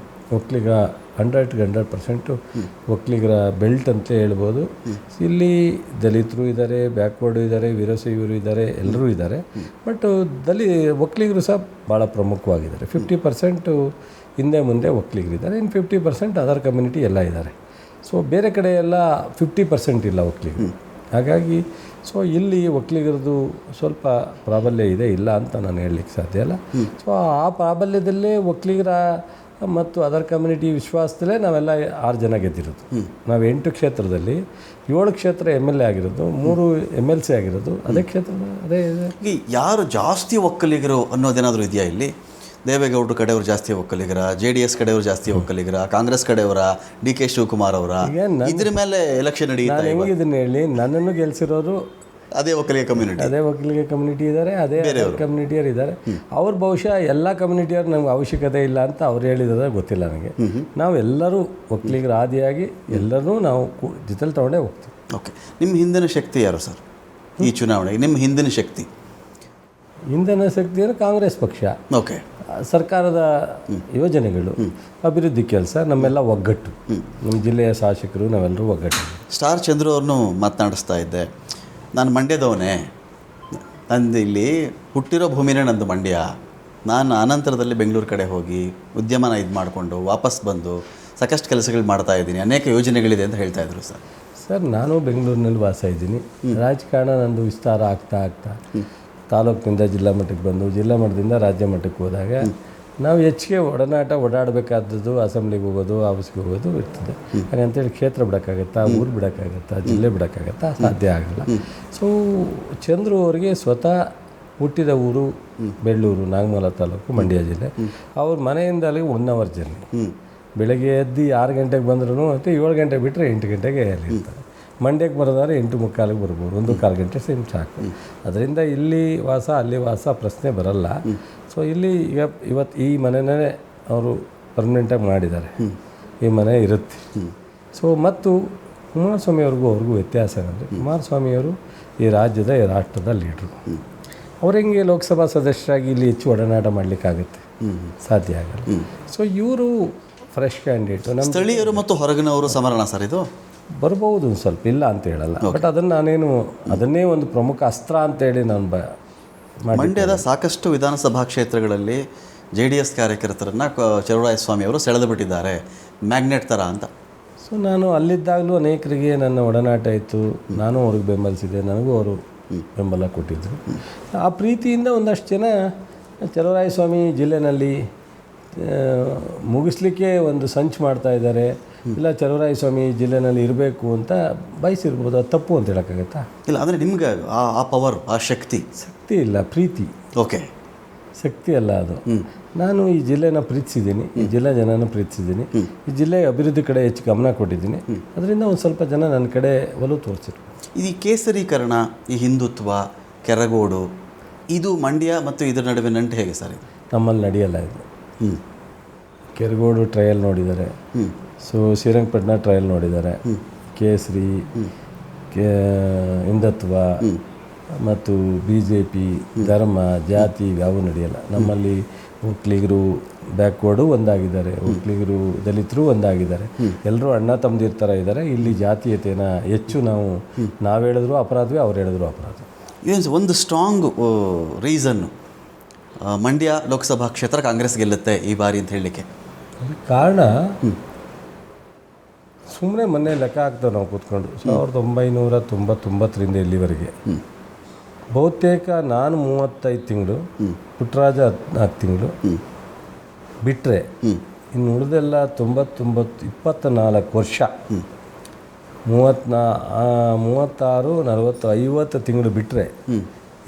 Vokkaliga 100% ಒಕ್ಕಲಿಗರ ಬೆಲ್ಟ್ ಅಂತ ಹೇಳ್ಬೋದು. ಇಲ್ಲಿ ದಲಿತರು ಇದ್ದಾರೆ, ಬ್ಯಾಕ್ವರ್ಡು ಇದ್ದಾರೆ, ವೀರಶೈವರು ಇದ್ದಾರೆ, ಎಲ್ಲರೂ ಇದ್ದಾರೆ. ಬಟ್ ಒಕ್ಕಲಿಗರು ಸಹ ಭಾಳ ಪ್ರಮುಖವಾಗಿದ್ದಾರೆ. 50% ಹಿಂದೆ ಮುಂದೆ ಒಕ್ಕಲಿಗರಿದ್ದಾರೆ, ಇನ್ನು 50% ಅದರ್ ಕಮ್ಯುನಿಟಿ ಎಲ್ಲ ಇದ್ದಾರೆ. ಸೊ ಬೇರೆ ಕಡೆ ಎಲ್ಲ 50% ಇಲ್ಲ ಒಕ್ಕಲಿಗರು. ಹಾಗಾಗಿ ಸೊ ಇಲ್ಲಿ ಒಕ್ಕಲಿಗರದು ಸ್ವಲ್ಪ ಪ್ರಾಬಲ್ಯ ಇದೆ, ಇಲ್ಲ ಅಂತ ನಾನು ಹೇಳಲಿಕ್ಕೆ ಸಾಧ್ಯ ಇಲ್ಲ. ಸೊ ಆ ಪ್ರಾಬಲ್ಯದಲ್ಲೇ ಒಕ್ಕಲಿಗರ ಮತ್ತು ಅದರ್ ಕಮ್ಯುನಿಟಿ ವಿಶ್ವಾಸದಲ್ಲೇ ನಾವೆಲ್ಲ 6 ಜನ ಗೆದ್ದಿರೋದು. ನಾವು 8 ಕ್ಷೇತ್ರದಲ್ಲಿ 7 ಕ್ಷೇತ್ರ MLA ಆಗಿರೋದು, 3 MLC ಆಗಿರೋದು ಅದೇ ಕ್ಷೇತ್ರದ ಅದೇ ಇದೆ. ಯಾರು ಜಾಸ್ತಿ ಒಕ್ಕಲಿಗರು ಅನ್ನೋದೇನಾದರೂ ಇದೆಯಾ ಇಲ್ಲಿ? ದೇವೇಗೌಡರು ಕಡೆಯವರು ಜಾಸ್ತಿ ಒಕ್ಕಲಿಗರ, JDS ಕಡೆಯವರು ಜಾಸ್ತಿ ಒಕ್ಕಲಿಗರ, ಕಾಂಗ್ರೆಸ್ ಕಡೆಯವರ, DK ಶಿವಕುಮಾರ್ ಅವರ, ಇದ್ರ ಮೇಲೆ ಎಲೆಕ್ಷನ್ ನಡೆಯುತ್ತೆ. ಹೆಂಗಿದ್ದೀನಿ ಹೇಳಿ, ನನ್ನನ್ನು ಗೆಲ್ಸಿರೋರು ಅದೇ ಒಕ್ಕಲಿಗ ಕಮ್ಯುನಿಟಿ ಇದ್ದಾರೆ, ಅದೇ ಕಮ್ಯುನಿಟಿಯರು ಇದ್ದಾರೆ. ಅವ್ರು ಬಹುಶಃ ಎಲ್ಲ ಕಮ್ಯುನಿಟಿಯವ್ರು ನಮ್ಗೆ ಅವಶ್ಯಕತೆ ಇಲ್ಲ ಅಂತ ಅವ್ರು ಹೇಳಿದ್ರೆ ಗೊತ್ತಿಲ್ಲ ನನಗೆ. ನಾವು ಎಲ್ಲರೂ ಒಕ್ಕಲಿಗರ ಆದಿಯಾಗಿ ಎಲ್ಲರೂ ನಾವು ಜೊತೆಲಿ ತೊಗೊಂಡೇ ಹೋಗ್ತೀವಿ. ಓಕೆ, ನಿಮ್ಮ ಹಿಂದಿನ ಶಕ್ತಿ ಯಾರು ಸರ್ ಈ ಚುನಾವಣೆಗೆ? ನಿಮ್ಮ ಹಿಂದಿನ ಶಕ್ತಿ ಅಂದರೆ ಕಾಂಗ್ರೆಸ್ ಪಕ್ಷ. ಓಕೆ, ಸರ್ಕಾರದ ಯೋಜನೆಗಳು, ಅಭಿವೃದ್ಧಿ ಕೆಲಸ, ನಮ್ಮೆಲ್ಲ ಒಗ್ಗಟ್ಟು, ನಮ್ಮ ಜಿಲ್ಲೆಯ ಶಾಸಕರು ನಾವೆಲ್ಲರೂ ಒಗ್ಗಟ್ಟು. ಸ್ಟಾರ್ ಚಂದ್ರು ಅವ್ರನ್ನೂ ಮಾತನಾಡಿಸ್ತಾ ಇದ್ದೆ. ನಾನು ಮಂಡ್ಯದವನೇ, ನಂದು ಇಲ್ಲಿ ಹುಟ್ಟಿರೋ ಭೂಮಿನೇ ನಂದು ಮಂಡ್ಯ. ನಾನು ಅನಂತರದಲ್ಲಿ ಬೆಂಗಳೂರು ಕಡೆ ಹೋಗಿ ಉದ್ಯಮನ ಇದು ಮಾಡಿಕೊಂಡು ವಾಪಸ್ ಬಂದು ಸಾಕಷ್ಟು ಕೆಲಸಗಳು ಮಾಡ್ತಾ ಇದ್ದೀನಿ, ಅನೇಕ ಯೋಜನೆಗಳಿದೆ ಅಂತ ಹೇಳ್ತಾ ಇದ್ರು ಸರ್. ಸರ್, ನಾನು ಬೆಂಗಳೂರಿನಲ್ಲಿ ವಾಸ ಇದ್ದೀನಿ. ರಾಜಕಾರಣ ನಂದು ವಿಸ್ತಾರ ಆಗ್ತಾ ತಾಲೂಕಿನಿಂದ ಜಿಲ್ಲಾ ಮಟ್ಟಕ್ಕೆ ಬಂದು, ಜಿಲ್ಲಾ ಮಟ್ಟದಿಂದ ರಾಜ್ಯ ಮಟ್ಟಕ್ಕೆ ಹೋದಾಗ ನಾವು ಹೆಚ್ಚಿಗೆ ಓಡಾಡಬೇಕಾದದ್ದು ಅಸೆಂಬ್ಲಿಗೆ ಹೋಗೋದು, ಆಫೀಸ್ಗೆ ಹೋಗೋದು ಇರ್ತದೆ. ಹಾಗಂತೇಳಿ ಕ್ಷೇತ್ರ ಬಿಡೋಕ್ಕಾಗತ್ತಾ, ಊರು ಬಿಡೋಕ್ಕಾಗತ್ತಾ, ಜಿಲ್ಲೆ ಬಿಡೋಕ್ಕಾಗತ್ತಾ? ಸಾಧ್ಯ ಆಗಲ್ಲ. ಸೊ ಚಂದ್ರು ಅವರಿಗೆ ಸ್ವತಃ ಹುಟ್ಟಿದ ಊರು ಬೆಳ್ಳೂರು, ನಾಗಮಲ ತಾಲೂಕು, ಮಂಡ್ಯ ಜಿಲ್ಲೆ. ಅವ್ರ ಮನೆಯಿಂದ ಅಲ್ಲಿಗೆ 1 hour ಜರ್ನಿ. ಬೆಳಗ್ಗೆ ಎದ್ದು 6 ಗಂಟೆಗೆ ಬಂದ್ರೂ ಮತ್ತು 7 ಗಂಟೆಗೆ ಬಿಟ್ಟರೆ 8 ಗಂಟೆಗೆ ಅಲ್ಲಿರ್ತಾರೆ. ಮಂಡ್ಯಕ್ಕೆ ಬರೋದಾದ್ರೆ 8:45 ಬರ್ಬೋದು, 1-1/4 ಗಂಟೆ ಸೇಮ್ ಸಾಕು. ಅದರಿಂದ ಇಲ್ಲಿ ವಾಸ ಅಲ್ಲಿ ವಾಸ ಪ್ರಶ್ನೆ ಬರಲ್ಲ. ಸೊ ಇಲ್ಲಿ ಇವತ್ತು ಈ ಮನೆಯೇ ಅವರು ಪರ್ಮನೆಂಟಾಗಿ ಮಾಡಿದ್ದಾರೆ, ಈ ಮನೆ ಇರುತ್ತೆ. ಸೊ ಮತ್ತು ಕುಮಾರಸ್ವಾಮಿಯವ್ರಿಗೂ ವ್ಯತ್ಯಾಸ ಏನಂದರೆ, ಕುಮಾರಸ್ವಾಮಿಯವರು ಈ ರಾಜ್ಯದ ಈ ರಾಷ್ಟ್ರದ ಲೀಡ್ರು. ಅವ್ರು ಹೆಂಗೆ ಲೋಕಸಭಾ ಸದಸ್ಯರಾಗಿ ಇಲ್ಲಿ ಹೆಚ್ಚು ಒಡನಾಟ ಮಾಡಲಿಕ್ಕಾಗುತ್ತೆ? ಸಾಧ್ಯ ಆಗಲ್ಲ. ಸೊ ಇವರು ಫ್ರೆಶ್ ಕ್ಯಾಂಡಿಡೇಟು. ನಮ್ಮ ಸ್ಥಳೀಯರು ಮತ್ತು ಹೊರಗಿನವರು ಸಮರಣ ಸರ್, ಇದು ಬರ್ಬೋದು ಒಂದು ಸ್ವಲ್ಪ, ಇಲ್ಲ ಅಂತ ಹೇಳಲ್ಲ. ಬಟ್ ಅದನ್ನೇ ಒಂದು ಪ್ರಮುಖ ಅಸ್ತ್ರ ಅಂತೇಳಿ ನಾನು ಮಂಡ್ಯದ ಸಾಕಷ್ಟು ವಿಧಾನಸಭಾ ಕ್ಷೇತ್ರಗಳಲ್ಲಿ JDS ಕಾರ್ಯಕರ್ತರನ್ನು ಚಲುವರಾಯಸ್ವಾಮಿ ಅವರು ಸೆಳೆದು ಬಿಟ್ಟಿದ್ದಾರೆ, ಮ್ಯಾಗ್ನೆಟ್ ಥರ ಅಂತ. ಸೊ ನಾನು ಅಲ್ಲಿದ್ದಾಗಲೂ ಅನೇಕರಿಗೆ ನನ್ನ ಒಡನಾಟ ಇತ್ತು, ನಾನು ಅವ್ರಿಗೆ ಬೆಂಬಲಿಸಿದೆ, ನನಗೂ ಅವರು ಬೆಂಬಲ ಕೊಟ್ಟಿದ್ದರು. ಆ ಪ್ರೀತಿಯಿಂದ ಒಂದಷ್ಟು ಜನ ಚಲುವರಾಯಸ್ವಾಮಿ ಜಿಲ್ಲೆನಲ್ಲಿ ಮುಗಿಸ್ಲಿಕ್ಕೆ ಒಂದು ಸಂಚು ಮಾಡ್ತಾ ಇದ್ದಾರೆ, ಇಲ್ಲ ಚಲುವರಾಯಸ್ವಾಮಿ ಜಿಲ್ಲೆನಲ್ಲಿ ಇರಬೇಕು ಅಂತ ಬಯಸಿರ್ಬೋದು. ಅದು ತಪ್ಪು ಅಂತ ಹೇಳೋಕ್ಕಾಗತ್ತಾ? ಇಲ್ಲ, ಅಂದರೆ ನಿಮ್ಗೆ ಆ ಪವರ್, ಆ ಶಕ್ತಿ ಇಲ್ಲ, ಪ್ರೀತಿ. ಓಕೆ, ಶಕ್ತಿ ಅಲ್ಲ ಅದು. ನಾನು ಈ ಜಿಲ್ಲೆನ ಪ್ರೀತಿಸಿದ್ದೀನಿ, ಈ ಜಿಲ್ಲೆ ಜನನ ಪ್ರೀತಿಸಿದ್ದೀನಿ, ಈ ಜಿಲ್ಲೆಯ ಅಭಿವೃದ್ಧಿ ಕಡೆ ಹೆಚ್ಚು ಗಮನ ಕೊಟ್ಟಿದ್ದೀನಿ. ಅದರಿಂದ ಒಂದು ಸ್ವಲ್ಪ ಜನ ನನ್ನ ಕಡೆ ಒಲವು ತೋರಿಸಿದ್ರು. ಈ ಕೇಸರೀಕರಣ, ಈ ಹಿಂದುತ್ವ, ಕೆರಗೋಡು, ಇದು ಮಂಡ್ಯ ಮತ್ತು ಇದರ ನಡುವೆ ನಂಟು ಹೇಗೆ ಸರ್ ಇದು? ನಮ್ಮಲ್ಲಿ ನಡೆಯಲ್ಲ ಇದು. ಕೆರಗೋಡು ಟ್ರಯಲ್ ನೋಡಿದ್ದಾರೆ, ಸೊ ಶ್ರೀರಂಗಪಟ್ಟಣ ಟ್ರಯಲ್ ನೋಡಿದ್ದಾರೆ. ಕೇಸರಿ, ಹಿಂದುತ್ವ ಮತ್ತು BJP, ಧರ್ಮ, ಜಾತಿ ಯಾವೂ ನಡೆಯಲ್ಲ. ನಮ್ಮಲ್ಲಿ ಒಕ್ಕಲಿಗರು ಬ್ಯಾಕ್ವರ್ಡು ಒಂದಾಗಿದ್ದಾರೆ, ಒಕ್ಕಲಿಗರು ದಲಿತರು ಒಂದಾಗಿದ್ದಾರೆ, ಎಲ್ಲರೂ ಅಣ್ಣ ತಮ್ಮದಿರ ಥರ ಇದ್ದಾರೆ. ಇಲ್ಲಿ ಜಾತೀಯತೆನ ಹೆಚ್ಚು ನಾವು ಹೇಳಿದ್ರು ಅಪರಾಧವೇ, ಅವ್ರು ಹೇಳಿದ್ರು ಅಪರಾಧ. ಏನು ಒಂದು ಸ್ಟ್ರಾಂಗ್ ರೀಸನ್ನು ಮಂಡ್ಯ ಲೋಕಸಭಾ ಕ್ಷೇತ್ರ ಕಾಂಗ್ರೆಸ್ ಗೆಲ್ಲುತ್ತೆ ಈ ಬಾರಿ ಅಂತ ಹೇಳಲಿಕ್ಕೆ ಅದಕ್ಕೆ ಕಾರಣ ಸುಮ್ಮನೆ ಮೊನ್ನೆ ಲೆಕ್ಕ ಹಾಕ್ತೇವೆ ನಾವು ಕೂತ್ಕೊಂಡು 1999ರಿಂದ ಇಲ್ಲಿವರೆಗೆ ಬಹುತೇಕ ನಾನು 35 ತಿಂಗಳು, ಪುಟ್ಟರಾಜ 14 ತಿಂಗಳು ಬಿಟ್ಟರೆ ಇನ್ನು ಉಳಿದೆಲ್ಲ 24 ವರ್ಷ, 36, 40, 50 ತಿಂಗಳು ಬಿಟ್ಟರೆ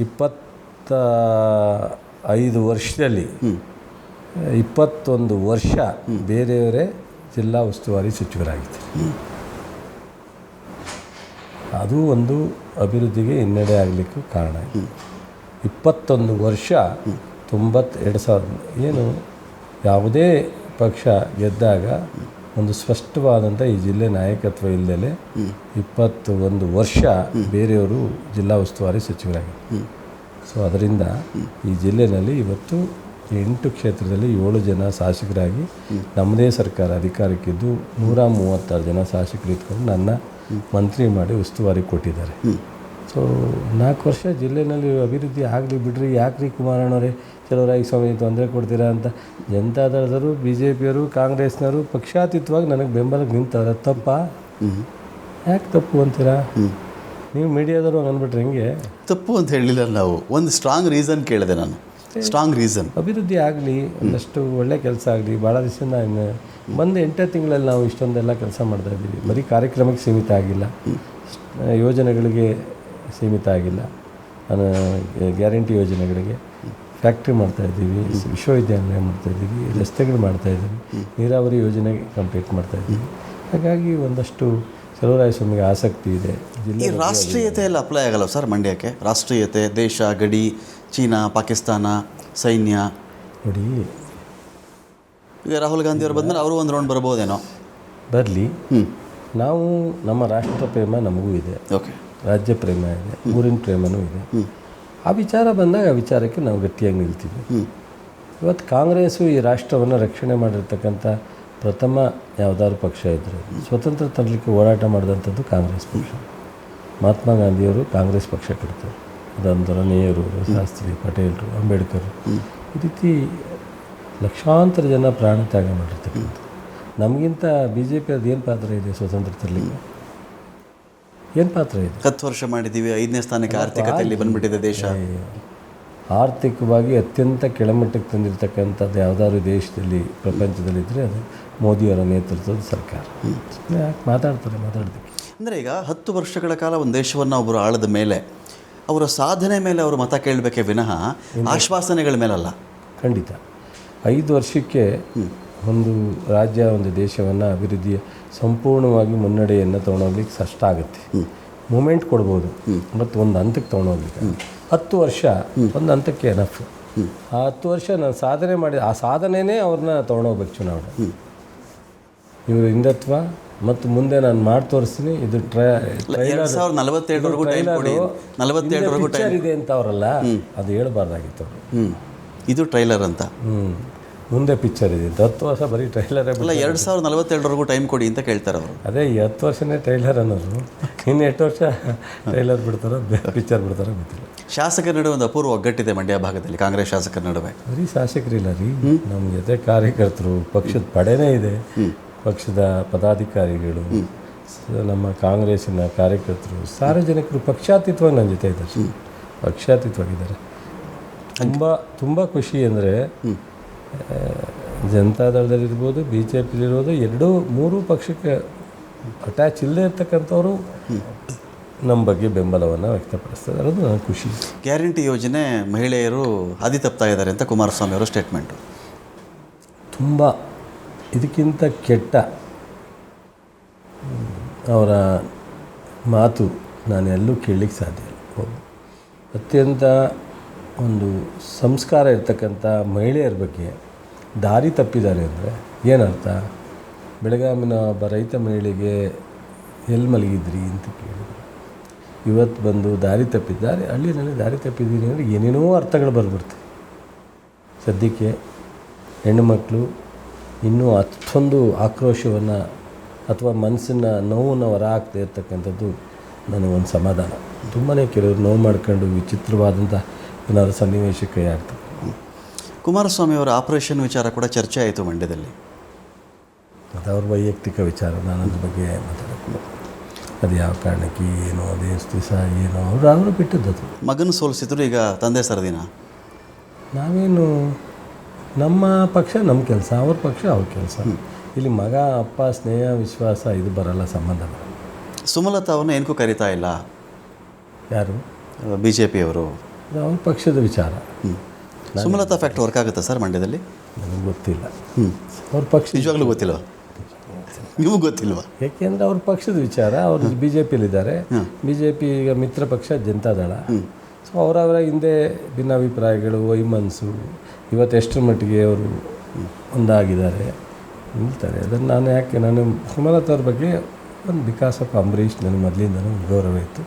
25 ವರ್ಷದಲ್ಲಿ 21 ವರ್ಷ ಬೇರೆಯವರೇ ಜಿಲ್ಲಾ ಉಸ್ತುವಾರಿ ಸಚಿವರಾಗಿದ್ದರು. ಅದು ಒಂದು ಅಭಿವೃದ್ಧಿಗೆ ಹಿನ್ನಡೆ ಆಗಲಿಕ್ಕೂ ಕಾರಣ. 21 ವರ್ಷ 92,000 ಏನು ಯಾವುದೇ ಪಕ್ಷ ಗೆದ್ದಾಗ ಒಂದು ಸ್ಪಷ್ಟವಾದಂಥ ಈ ಜಿಲ್ಲೆ ನಾಯಕತ್ವ ಇಲ್ಲದೆ 21 ವರ್ಷ ಬೇರೆಯವರು ಜಿಲ್ಲಾ ಉಸ್ತುವಾರಿ ಸಚಿವರಾಗಿದ್ದರು. ಸೊ ಅದರಿಂದ ಈ ಜಿಲ್ಲೆಯಲ್ಲಿ ಇವತ್ತು 8 ಕ್ಷೇತ್ರದಲ್ಲಿ 7 ಜನ ಶಾಸಕರಾಗಿ ನಮ್ಮದೇ ಸರ್ಕಾರ ಅಧಿಕಾರಕ್ಕಿದ್ದು 136 ಜನ ಶಾಸಕರು ಇಟ್ಕೊಂಡು ನನ್ನ ಮಂತ್ರಿ ಮಾಡಿ ಉಸ್ತುವಾರಿ ಕೊಟ್ಟಿದ್ದಾರೆ. ಸೊ 4 ವರ್ಷ ಜಿಲ್ಲೆಯಲ್ಲಿ ಅಭಿವೃದ್ಧಿ ಆಗಲಿ ಬಿಡ್ರಿ, ಯಾಕ್ರಿ ಕುಮಾರಣ್ಣವರೇ ಚಲುವರಾಯ ಸ್ವಾಮಿ ತೊಂದರೆ ಕೊಡ್ತೀರಾ ಅಂತ ಜನತಾದಳದವರು, BJPಯವರು, ಕಾಂಗ್ರೆಸ್ನವರು ಪಕ್ಷಾತೀತವಾಗಿ ನನಗೆ ಬೆಂಬಲಕ್ಕೆ ನಿಂತವ್ರೆ. ತಪ್ಪ? ಯಾಕೆ ತಪ್ಪು ಅಂತೀರಾ ನೀವು? ಮೀಡಿಯಾದವರು ಅಂದ್ಬಿಟ್ರೆ ಹೆಂಗೆ? ತಪ್ಪು ಅಂತ ಹೇಳಲಿಲ್ಲ ನಾವು, ಒಂದು ಸ್ಟ್ರಾಂಗ್ ರೀಸನ್ ಕೇಳಿದೆ ನಾನು. ಸ್ಟ್ರಾಂಗ್ ರೀಸನ್ ಅಭಿವೃದ್ಧಿ ಆಗಲಿ, ಒಂದಷ್ಟು ಒಳ್ಳೆ ಕೆಲಸ ಆಗಲಿ. ಭಾಳ ದಿವಸದಿಂದ ಇನ್ನು ಬಂದು 8 ತಿಂಗಳಲ್ಲಿ ನಾವು ಇಷ್ಟೊಂದೆಲ್ಲ ಕೆಲಸ ಮಾಡ್ತಾಯಿದ್ದೀವಿ. ಬರೀ ಕಾರ್ಯಕ್ರಮಕ್ಕೆ ಸೀಮಿತ ಆಗಿಲ್ಲ, ಯೋಜನೆಗಳಿಗೆ ಸೀಮಿತ ಆಗಿಲ್ಲ. ನಾನು ಗ್ಯಾರಂಟಿ ಯೋಜನೆಗಳಿಗೆ ಫ್ಯಾಕ್ಟ್ರಿ ಮಾಡ್ತಾಯಿದ್ದೀವಿ, ವಿಶ್ವವಿದ್ಯಾನಿಲಯ ಮಾಡ್ತಾಯಿದ್ದೀವಿ, ರಸ್ತೆಗಳು ಮಾಡ್ತಾಯಿದ್ದೀವಿ, ನೀರಾವರಿ ಯೋಜನೆ ಕಂಪ್ಲೀಟ್ ಮಾಡ್ತಾಯಿದ್ದೀವಿ. ಹಾಗಾಗಿ ಒಂದಷ್ಟು ಚಲುವರಾಯ ಸ್ವಾಮಿಗೆ ಆಸಕ್ತಿ ಇದೆ. ಈ ರಾಷ್ಟ್ರೀಯತೆ ಎಲ್ಲ ಅಪ್ಲೈ ಆಗಲ್ಲ ಸರ್ ಮಂಡ್ಯಕ್ಕೆ? ರಾಷ್ಟ್ರೀಯತೆ, ದೇಶ, ಗಡಿ, ಚೀನಾ, ಪಾಕಿಸ್ತಾನ, ಸೈನ್ಯ. ನೋಡಿ, ಈಗ ರಾಹುಲ್ ಗಾಂಧಿಯವರು ಬಂದರೆ ಅವರು ಒಂದು ರೌಂಡ್ ಬರ್ಬೋದೇನೋ? ಬರಲಿ. ನಾವು ನಮ್ಮ ರಾಷ್ಟ್ರ ಪ್ರೇಮ ನಮಗೂ ಇದೆ, ಓಕೆ, ರಾಜ್ಯ ಪ್ರೇಮ ಇದೆ, ಊರಿನ ಪ್ರೇಮನೂ ಇದೆ. ಆ ವಿಚಾರ ಬಂದಾಗ ಆ ವಿಚಾರಕ್ಕೆ ನಾವು ಗಟ್ಟಿಯಾಗಿ ನಿಲ್ತೀವಿ. ಇವತ್ತು ಕಾಂಗ್ರೆಸ್ಸು ಈ ರಾಷ್ಟ್ರವನ್ನು ರಕ್ಷಣೆ ಮಾಡಿರ್ತಕ್ಕಂಥ ಪ್ರಥಮ ಯಾವುದಾದ್ರು ಪಕ್ಷ ಇದ್ದರೆ ಸ್ವತಂತ್ರ ತರಲಿಕ್ಕೆ ಹೋರಾಟ ಮಾಡಿದಂಥದ್ದು ಕಾಂಗ್ರೆಸ್ ಪಕ್ಷ. ಮಹಾತ್ಮ ಗಾಂಧಿಯವರು ಕಾಂಗ್ರೆಸ್ ಪಕ್ಷ ಕಟ್ತಾರೆ, ಅದಂತರ ನೆಹರು, ಶಾಸ್ತ್ರಿ, ಪಟೇಲರು, ಅಂಬೇಡ್ಕರ್, ಈ ರೀತಿ ಲಕ್ಷಾಂತರ ಜನ ಪ್ರಾಣ ತ್ಯಾಗ ಮಾಡಿರ್ತಕ್ಕಂಥ. ನಮಗಿಂತ BJP ಅದು ಏನು ಪಾತ್ರ ಇದೆ ಸ್ವತಂತ್ರ ತರಲಿಕ್ಕೆ? ಏನು ಪಾತ್ರ ಇದೆ? 10 ವರ್ಷ ಮಾಡಿದ್ದೀವಿ, 5ನೇ ಸ್ಥಾನಕ್ಕೆ ಆರ್ಥಿಕತೆಯಲ್ಲಿ ಬಂದುಬಿಟ್ಟಿದೆ ದೇಶ. ಆರ್ಥಿಕವಾಗಿ ಅತ್ಯಂತ ಕೆಳಮಟ್ಟಕ್ಕೆ ತಂದಿರತಕ್ಕಂಥದ್ದು ಯಾವುದಾದ್ರು ದೇಶದಲ್ಲಿ ಪ್ರಪಂಚದಲ್ಲಿದ್ದರೆ ಅದು ಮೋದಿಯವರ ನೇತೃತ್ವದ ಸರ್ಕಾರ. ಯಾಕೆ ಮಾತಾಡೋದಕ್ಕೆ? ಅಂದರೆ ಈಗ 10 ವರ್ಷಗಳ ಕಾಲ ಒಂದು ದೇಶವನ್ನು ಒಬ್ಬರು ಆಳದ ಮೇಲೆ ಅವರ ಸಾಧನೆ ಮೇಲೆ ಅವರು ಮತ ಕೇಳಬೇಕೇ ವಿನಃ ಆಶ್ವಾಸನೆಗಳ ಮೇಲಲ್ಲ. ಖಂಡಿತ 5 ವರ್ಷಕ್ಕೆ ಒಂದು ರಾಜ್ಯ, ಒಂದು ದೇಶವನ್ನು ಅಭಿವೃದ್ಧಿಯ ಸಂಪೂರ್ಣವಾಗಿ ಮುನ್ನಡೆಯನ್ನು ತೊಗೊಂಡೋಗ್ಲಿಕ್ಕೆ ಕಷ್ಟ ಆಗುತ್ತೆ. ಮೂಮೆಂಟ್ ಕೊಡ್ಬೋದು, ಮತ್ತು ಒಂದು ಹಂತಕ್ಕೆ ತೊಗೊಂಡೋಗ್ಲಿಕ್ಕೆ 10 ವರ್ಷ ಒಂದು ಹಂತಕ್ಕೆ ಎನಫ್. ಆ 10 ವರ್ಷ ನಾನು ಸಾಧನೆ ಮಾಡಿ ಆ ಸಾಧನೆಯೇ ಅವ್ರನ್ನ ತೊಗೊಂಡೋಗ್ಬೇಕು ಚುನಾವಣೆ. ಇವರು ಹಿಂದುತ್ವ ಮತ್ತು ಮುಂದೆ ನಾನು ಮಾಡಿ ತೋರಿಸ್ತೀನಿ, ಇದು 2047 ಪಿಕ್ಚರ್ ಇದೆ ಅಂತ ಅವರಲ್ಲ, ಅದು ಹೇಳ್ಬಾರ್ದಾಗಿತ್ತು ಅವರು. ಇದು ಟ್ರೈಲರ್ ಅಂತ. ಮುಂದೆ ಪಿಕ್ಚರ್ ಇದೆ, 10 ವರ್ಷ ಬರೀ ಟ್ರೈಲರೇ. 2047 ಟೈಮ್ ಕೊಡಿ ಅಂತ ಕೇಳ್ತಾರೆ ಅವರು. ಅದೇ 10 ವರ್ಷನೇ ಟ್ರೈಲರ್ ಅನ್ನೋರು, ಇನ್ನು 8 ವರ್ಷ ಟ್ರೈಲರ್ ಬಿಡ್ತಾರೋ ಪಿಕ್ಚರ್ ಬಿಡ್ತಾರೋ ಗೊತ್ತಿಲ್ಲ. ಶಾಸಕರ ನಡುವೆ ಒಂದು ಅಪೂರ್ವ ಒಗ್ಗಟ್ಟಿದೆ ಮಂಡ್ಯ ಭಾಗದಲ್ಲಿ, ಕಾಂಗ್ರೆಸ್ ಶಾಸಕರ ನಡುವೆ. ಬರೀ ಶಾಸಕರಿಲ್ಲ ರೀ, ನಮ್ಮ ಜೊತೆ ಕಾರ್ಯಕರ್ತರು, ಪಕ್ಷದ ಪಡೆನೇ ಇದೆ, ಪಕ್ಷದ ಪದಾಧಿಕಾರಿಗಳು, ನಮ್ಮ ಕಾಂಗ್ರೆಸ್ಸಿನ ಕಾರ್ಯಕರ್ತರು, ಸಾರ್ವಜನಿಕರು ಪಕ್ಷಾತೀತವಾಗಿ ನನ್ನ ಜೊತೆ ಇದ್ದಾರೆ, ಪಕ್ಷಾತೀತವಾಗಿದ್ದಾರೆ. ತುಂಬ ಖುಷಿ ಅಂದರೆ ಜನತಾದಳದಲ್ಲಿರ್ಬೋದು, BJPಲಿರ್ಬೋದು, 2-3 ಪಕ್ಷಕ್ಕೆ ಅಟ್ಯಾಚ್ ಇಲ್ಲದೆ ಇರ್ತಕ್ಕಂಥವ್ರು ನಮ್ಮ ಬಗ್ಗೆ ಬೆಂಬಲವನ್ನು ವ್ಯಕ್ತಪಡಿಸ್ತಾರೆ. ಅದು ನನಗೆ ಖುಷಿ. ಗ್ಯಾರಂಟಿ ಯೋಜನೆ ಮಹಿಳೆಯರು ಹಾದಿ ತಪ್ತಾ ಇದ್ದಾರೆ ಅಂತ ಕುಮಾರಸ್ವಾಮಿ ಅವರು ಸ್ಟೇಟ್ಮೆಂಟು. ತುಂಬ ಇದಕ್ಕಿಂತ ಕೆಟ್ಟ ಅವರ ಮಾತು ನಾನು ಎಲ್ಲೂ ಕೇಳಲಿಕ್ಕೆ ಸಾಧ್ಯ ಇಲ್ಲ. ಅತ್ಯಂತ ಒಂದು ಸಂಸ್ಕಾರ ಇರ್ತಕ್ಕಂಥ ಮಹಿಳೆಯರ ಬಗ್ಗೆ ದಾರಿ ತಪ್ಪಿದ್ದಾರೆ ಅಂದರೆ ಏನರ್ಥ? ಬೆಳಗಾವಿನ ಒಬ್ಬ ರೈತ ಮಹಿಳೆಗೆ ಎಲ್ಲಿ ಮಲಗಿದ್ರಿ ಅಂತ ಕೇಳಿದ್ರು. ಇವತ್ತು ಬಂದು ದಾರಿ ತಪ್ಪಿದ್ದಾರೆ, ಹಳ್ಳಿನಲ್ಲಿ ದಾರಿ ತಪ್ಪಿದ್ದೀನಿ ಅಂದರೆ ಏನೇನೋ ಅರ್ಥಗಳು ಬರ್ಬಿಡ್ತವೆ. ಸದ್ಯಕ್ಕೆ ಹೆಣ್ಣುಮಕ್ಕಳು ಇನ್ನೂ ಅಷ್ಟೊಂದು ಆಕ್ರೋಶವನ್ನು ಅಥವಾ ಮನಸ್ಸನ್ನು ನೋವನ್ನು ಹೊರ ಹಾಕ್ತಾ ಇರ್ತಕ್ಕಂಥದ್ದು ನನಗೊಂದು ಸಮಾಧಾನ. ತುಂಬಾ ಕೆಲವರು ನೋವು ಮಾಡ್ಕೊಂಡು ವಿಚಿತ್ರವಾದಂಥ ಏನಾದರೂ ಸನ್ನಿವೇಶಕ್ಕೆ ಕೈ ಆಗ್ತದೆ. ಕುಮಾರಸ್ವಾಮಿ ಅವರ ಆಪರೇಷನ್ ವಿಚಾರ ಕೂಡ ಚರ್ಚೆ ಆಯಿತು ಮಂಡ್ಯದಲ್ಲಿ. ಅದು ಅವ್ರ ವೈಯಕ್ತಿಕ ವಿಚಾರ, ನಾನು ಅದ್ರ ಬಗ್ಗೆ ಮಾತಾಡೋಕ್ಕಿಲ್ಲ. ಅದು ಯಾವ ಕಾರಣಕ್ಕೆ ಏನೋ ಅದೇ ದಿವಸ ಏನೋ ಅವರು ಬಿಟ್ಟದ್ದು. ಅದು ಮಗನ ಸೋಲಿಸಿದ್ರು, ಈಗ ತಂದೆ ಸರದಿನ. ನಾವೇನು ನಮ್ಮ ಪಕ್ಷ ನಮ್ಮ ಕೆಲಸ, ಅವ್ರ ಪಕ್ಷ ಅವ್ರ ಕೆಲಸ. ಇಲ್ಲಿ ಮಗ ಅಪ್ಪ ಸ್ನೇಹ ವಿಶ್ವಾಸ ಇದು ಬರಲ್ಲ, ಸಂಬಂಧ ಬರಲ್ಲ. ಸುಮಲತಾ ಅವ್ರನ್ನ ಏನಕ್ಕೂ ಕರೀತಾ ಇಲ್ಲ ಯಾರು? BJP ಅವರು. ಅದು ಅವ್ರ ಪಕ್ಷದ ವಿಚಾರ. ಸುಮಲತಾ ಫ್ಯಾಕ್ಟ್ ವರ್ಕ್ ಆಗುತ್ತಾ ಸರ್ ಮಂಡ್ಯದಲ್ಲಿ? ನನಗೆ ಗೊತ್ತಿಲ್ಲ. ಅವ್ರ ಪಕ್ಷ ನಿಜವಾಗ್ಲೂ ಗೊತ್ತಿಲ್ವಾ? ನಿಮಗೆ ಗೊತ್ತಿಲ್ವಾ? ಯಾಕೆಂದರೆ ಅವ್ರ ಪಕ್ಷದ ವಿಚಾರ. ಅವರು BJPಯಲ್ಲಿದ್ದಾರೆ. BJP ಈಗ ಮಿತ್ರ ಪಕ್ಷ ಜನತಾದಳ. ಸೊ ಅವರವರ ಹಿಂದೆ ಭಿನ್ನಾಭಿಪ್ರಾಯಗಳು, ವೈಮನಸ್ಸು, ಇವತ್ತು ಎಷ್ಟರ ಮಟ್ಟಿಗೆ ಅವರು ಒಂದಾಗಿದ್ದಾರೆ ನಿಲ್ತಾರೆ. ಅದನ್ನು ನಾನು ಸುಮಲತಾ ಅವ್ರ ಬಗ್ಗೆ ಒಂದು ಬಿಕಾಸ್ ಆಫ್ ಅಂಬರೀಷ್ ನನಗೆ ಮೊದಲಿಂದನೂ ಗೌರವ ಇತ್ತು.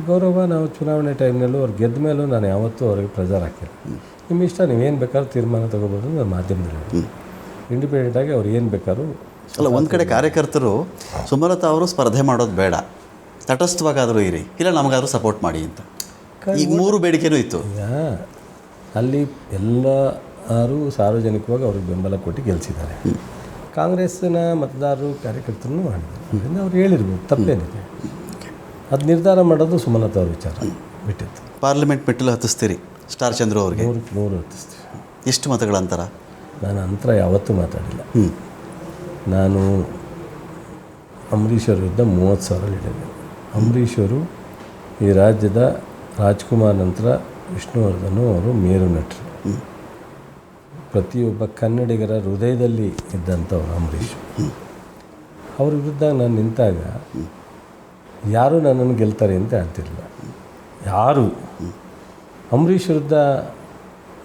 ಗೌರವ ನಾವು ಚುನಾವಣೆ ಟೈಮ್ನಲ್ಲೂ ಅವ್ರು ಗೆದ್ದ ಮೇಲೂ ನಾನು ಯಾವತ್ತೂ ಅವ್ರಿಗೆ ಪ್ರೆಜರ್ ಹಾಕಿಲ್ಲ. ನಿಮ್ಮ ಇಷ್ಟ, ನೀವೇನು ಬೇಕಾದ್ರೂ ತೀರ್ಮಾನ ತೊಗೋಬೋದು. ನಾನು ಮಾಧ್ಯಮದಲ್ಲಿ ಇಂಡಿಪೆಂಡೆಂಟಾಗಿ ಅವ್ರು ಏನು ಬೇಕಾದ್ರೂ. ಅಲ್ಲ, ಒಂದು ಕಡೆ ಕಾರ್ಯಕರ್ತರು ಸುಮಲತಾ ಅವರು ಸ್ಪರ್ಧೆ ಮಾಡೋದು ಬೇಡ, ತಟಸ್ಥವಾಗಾದರೂ ಇರಿ, ಇಲ್ಲ ನಮಗಾದರೂ ಸಪೋರ್ಟ್ ಮಾಡಿ ಅಂತ. ಈಗ 3 ಬೇಡಿಕೆನೂ ಇತ್ತು. ಈಗ ಅಲ್ಲಿ ಎಲ್ಲರೂ ಸಾರ್ವಜನಿಕವಾಗಿ ಅವ್ರಿಗೆ ಬೆಂಬಲ ಕೊಟ್ಟು ಗೆಲ್ಲಿಸಿದ್ದಾರೆ. ಕಾಂಗ್ರೆಸ್ಸಿನ ಮತದಾರರು ಕಾರ್ಯಕರ್ತರನ್ನು ಮಾಡಿದ್ದಾರೆ. ಅದರಿಂದ ಅವ್ರು ಹೇಳಿರ್ಬೋದು, ತಪ್ಪೇನಿದೆ. ಅದು ನಿರ್ಧಾರ ಮಾಡೋದು ಸುಮಲತಾ ಅವ್ರ ವಿಚಾರ ಬಿಟ್ಟಿತ್ತು. ಪಾರ್ಲಿಮೆಂಟ್ ಮೆಟ್ಟಿಲು ಹತ್ತಿಸ್ತೀರಿ ಸ್ಟಾರ್ ಚಂದ್ರು ಅವ್ರಿಗೆ? 100 ಹತ್ತಿಸ್ತೀವಿ. ಎಷ್ಟು ಮತಗಳ ಅಂತರ? ನಾನು ಅಂತರ ಯಾವತ್ತೂ ಮಾತಾಡಿಲ್ಲ. ನಾನು ಅಂಬರೀಷ್ ಅವ್ರ ವಿರುದ್ಧ 30,000 ಲೀಡಿದೆ. ಅಂಬರೀಷ್ ಅವರು ಈ ರಾಜ್ಯದ ರಾಜ್ಕುಮಾರ್ ನಂತರ ವಿಷ್ಣುವರ್ಧನ್ ಅವರು ಮೇರು ನಟರು. ಪ್ರತಿಯೊಬ್ಬ ಕನ್ನಡಿಗರ ಹೃದಯದಲ್ಲಿ ಇದ್ದಂಥವ್ರು ಅಂಬರೀಷ್. ಅವ್ರ ವಿರುದ್ಧ ನಾನು ನಿಂತಾಗ ಯಾರೂ ನನ್ನನ್ನು ಗೆಲ್ತಾರೆ ಅಂತ ಹೇಳ್ತಿರಲಿಲ್ಲ. ಯಾರು ಅಂಬರೀಷ್ ವಿರುದ್ಧ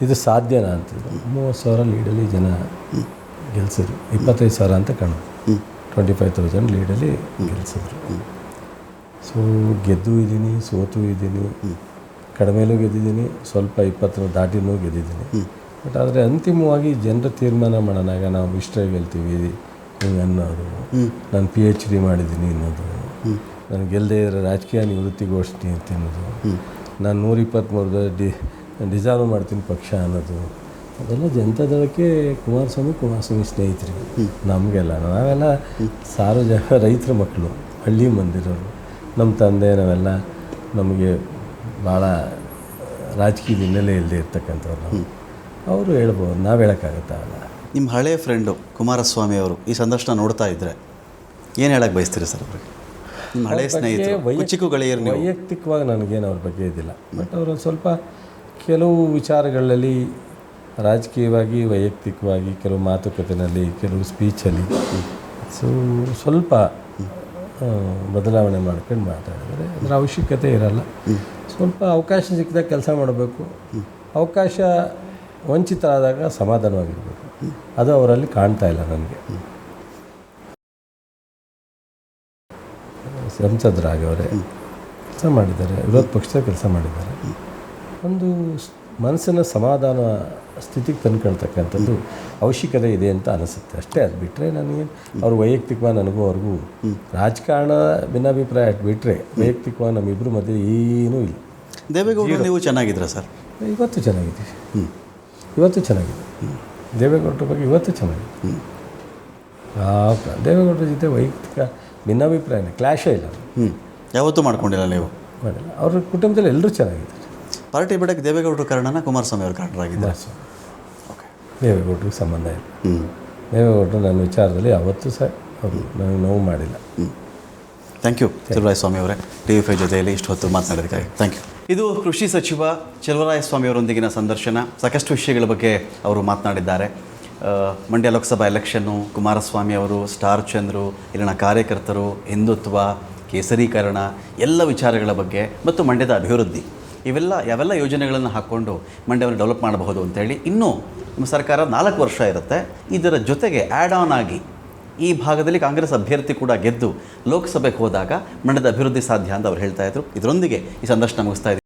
ಇದು ಸಾಧ್ಯನಾ ಅಂತಿದ್ರು. 30,000 ಲೀಡಲ್ಲಿ ಜನ ಗೆಲ್ಸಿದ್ರು. 25,000 ಅಂತ ಕಾಣೋದು. 25,000 ಲೀಡಲ್ಲಿ ಗೆಲ್ಸಿದ್ರು. ಸೊ ಗೆದ್ದು ಇದ್ದೀನಿ, ಸೋತು ಇದ್ದೀನಿ, ಕಡಿಮೆಲೂ ಗೆದ್ದಿದ್ದೀನಿ, ಸ್ವಲ್ಪ 20 ದಾಟಿನೂ ಗೆದ್ದಿದ್ದೀನಿ. ಬಟ್ ಆದರೆ ಅಂತಿಮವಾಗಿ ಜನರ ತೀರ್ಮಾನ ಮಾಡೋಣಾಗ ನಾವು ಇಷ್ಟೇ ಗೆಲ್ತೀವಿ ಹಿಂಗೆ ಅನ್ನೋದು, ನಾನು PhD ಮಾಡಿದ್ದೀನಿ ಅನ್ನೋದು, ನಾನು ಗೆಲ್ಲದೇ ಇರೋ ರಾಜಕೀಯ ನಿವೃತ್ತಿ ಘೋಷಣೆ ಅಂತ ಅನ್ನೋದು, ನಾನು 123 ಡಿಸರ್ವ್ ಮಾಡ್ತೀನಿ ಪಕ್ಷ ಅನ್ನೋದು, ಅದೆಲ್ಲ ಜನತಾದಳಕ್ಕೆ ಕುಮಾರಸ್ವಾಮಿ ಸ್ನೇಹಿತರಿಗೆ. ನಮಗೆಲ್ಲ ನಾವೆಲ್ಲ ರೈತರ ಮಕ್ಕಳು, ಹಳ್ಳಿ ಮಂದಿರೋರು. ನಮ್ಮ ತಂದೆ ನಾವೆಲ್ಲ ನಮಗೆ ಭಾಳ ರಾಜಕೀಯದ ಹಿನ್ನೆಲೆ ಇಲ್ಲದೆ ಇರ್ತಕ್ಕಂಥವ್ರು ನಾವು. ಅವರು ಹೇಳ್ಬೋದು, ನಾವು ಹೇಳೋಕ್ಕಾಗತ್ತಲ್ಲ. ನಿಮ್ಮ ಹಳೆಯ ಫ್ರೆಂಡು ಕುಮಾರಸ್ವಾಮಿ ಅವರು ಈ ಸಂದರ್ಶನ ನೋಡ್ತಾ ಇದ್ದರೆ ಏನು ಹೇಳಕ್ಕೆ ಬಯಸ್ತೀರಿ ಸರ್ ಅವ್ರಿಗೆ? ನಿಮ್ಮ ಹಳೆಯ ಸ್ನೇಹಿತರು, ಚಿಕ್ಕ ಗೆಳೆಯರು ನೀವು. ವೈಯಕ್ತಿಕವಾಗಿ ನನಗೇನು ಅವ್ರ ಬಗ್ಗೆ ಇದ್ದಿಲ್ಲ. ಬಟ್ ಅವರು ಸ್ವಲ್ಪ ಕೆಲವು ವಿಚಾರಗಳಲ್ಲಿ ರಾಜಕೀಯವಾಗಿ, ವೈಯಕ್ತಿಕವಾಗಿ, ಕೆಲವು ಮಾತುಕತೆಯಲ್ಲಿ, ಕೆಲವು ಸ್ಪೀಚಲ್ಲಿ ಸ್ವಲ್ಪ ಬದಲಾವಣೆ ಮಾಡ್ಕೊಂಡು ಮಾತಾಡಿದರೆ ಅದರ ಅವಶ್ಯಕತೆ ಇರಲ್ಲ. ಸ್ವಲ್ಪ ಅವಕಾಶ ಸಿಕ್ಕಿದಾಗ ಕೆಲಸ ಮಾಡಬೇಕು. ಅವಕಾಶ ವಂಚಿತರಾದಾಗ ಸಮಾಧಾನವಾಗಿರಬೇಕು. ಅದು ಅವರಲ್ಲಿ ಕಾಣ್ತಾ ಇಲ್ಲ ನನಗೆ. ಸಂಸದರಾಗವರೇ ಕೆಲಸ ಮಾಡಿದ್ದಾರೆ, ವಿರೋಧ ಪಕ್ಷದ ಕೆಲಸ ಮಾಡಿದ್ದಾರೆ. ಒಂದು ಮನಸ್ಸಿನ ಸಮಾಧಾನ ಸ್ಥಿತಿಗೆ ತಂದ್ಕೊಳ್ತಕ್ಕಂಥದ್ದು ಅವಶ್ಯಕತೆ ಇದೆ ಅಂತ ಅನಿಸುತ್ತೆ ಅಷ್ಟೇ. ಅದು ಬಿಟ್ಟರೆ ನನಗೆ ಅವ್ರು ವೈಯಕ್ತಿಕವಾಗಿ ನನಗೂ ಅವ್ರಿಗೂ ರಾಜಕಾರಣ ಭಿನ್ನಾಭಿಪ್ರಾಯ ಬಿಟ್ಟರೆ ವೈಯಕ್ತಿಕವಾಗಿ ನಮ್ಮಿಬ್ಬರ ಮಧ್ಯೆ ಏನೂ ಇಲ್ಲ. ದೇವೇಗೌಡರು ನೀವು ಚೆನ್ನಾಗಿದ್ದೀರಾ ಸರ್? ಇವತ್ತು ಚೆನ್ನಾಗಿದ್ದೀವಿ. ಇವತ್ತು ಚೆನ್ನಾಗಿದೆ. ದೇವೇಗೌಡರ ಬಗ್ಗೆ ಇವತ್ತು ಚೆನ್ನಾಗಿದೆ. ದೇವೇಗೌಡರ ಜೊತೆ ವೈಯಕ್ತಿಕ ಭಿನ್ನಾಭಿಪ್ರಾಯನೇ, ಕ್ಲಾಶೇ ಇಲ್ಲ. ಯಾವತ್ತೂ ಮಾಡ್ಕೊಂಡಿಲ್ಲ ನೀವು? ಮಾಡಿಲ್ಲ. ಅವ್ರ ಕುಟುಂಬದಲ್ಲಿ ಎಲ್ಲರೂ ಚೆನ್ನಾಗಿದ್ದಾರೆ. ಪಾರ್ಟಿ ಬಿಡೋಕ್ಕೆ ದೇವೇಗೌಡರ ಕಾರಣನ ಕುಮಾರಸ್ವಾಮಿ ಅವ್ರ ಕಾರಣರಾಗಿದ್ದಾರೆ? ಓಕೆ, ದೇವೇಗೌಡರಿಗೆ ಸಂಬಂಧ ಇಲ್ಲ. ದೇವೇಗೌಡರು ನನ್ನ ವಿಚಾರದಲ್ಲಿ ಯಾವತ್ತೂ ಸಹ ಅವರು ನನಗೆ ನೋವು ಮಾಡಿಲ್ಲ. ಥ್ಯಾಂಕ್ ಯು ಚಲುವರಾಯಸ್ವಾಮಿ ಅವರೇ, TV5 ಜೊತೆಯಲ್ಲಿ ಇಷ್ಟು ಹೊತ್ತು ಮಾತನಾಡೋದಕ್ಕಾಗಿ ಥ್ಯಾಂಕ್ ಯು. ಇದು ಕೃಷಿ ಸಚಿವ ಚಲುವರಾಯಸ್ವಾಮಿ ಅವರೊಂದಿಗಿನ ಸಂದರ್ಶನ. ಸಾಕಷ್ಟು ವಿಷಯಗಳ ಬಗ್ಗೆ ಅವರು ಮಾತನಾಡಿದ್ದಾರೆ. ಮಂಡ್ಯ ಲೋಕಸಭಾ ಎಲೆಕ್ಷನ್ನು, ಕುಮಾರಸ್ವಾಮಿ ಅವರು, ಸ್ಟಾರ್ ಚಂದ್ರು, ಇಲ್ಲಿನ ಕಾರ್ಯಕರ್ತರು, ಹಿಂದುತ್ವ, ಕೇಸರೀಕರಣ ಎಲ್ಲ ವಿಚಾರಗಳ ಬಗ್ಗೆ ಮತ್ತು ಮಂಡ್ಯದ ಅಭಿವೃದ್ಧಿ ಯಾವೆಲ್ಲ ಯೋಜನೆಗಳನ್ನು ಹಾಕ್ಕೊಂಡು ಮಂಡ್ಯವನ್ನು ಡೆವಲಪ್ ಮಾಡಬಹುದು ಅಂತೇಳಿ ಇನ್ನೂ ನಮ್ಮ ಸರ್ಕಾರ 4 ವರ್ಷ ಇರುತ್ತೆ. ಇದರ ಜೊತೆಗೆ ಆ್ಯಡ್ ಆನ್ ಆಗಿ ಈ ಭಾಗದಲ್ಲಿ ಕಾಂಗ್ರೆಸ್ ಅಭ್ಯರ್ಥಿ ಕೂಡ ಗೆದ್ದು ಲೋಕಸಭೆಗೆ ಹೋದಾಗ ಮಂಡ್ಯದ ಅಭಿವೃದ್ಧಿ ಸಾಧ್ಯ ಅಂತ ಅವ್ರು ಹೇಳ್ತಾ ಇದ್ರು. ಇದರೊಂದಿಗೆ ಈ ಸಂದರ್ಶನ ಮುಗಿಸ್ತಾ ಇದ್ದೀನಿ.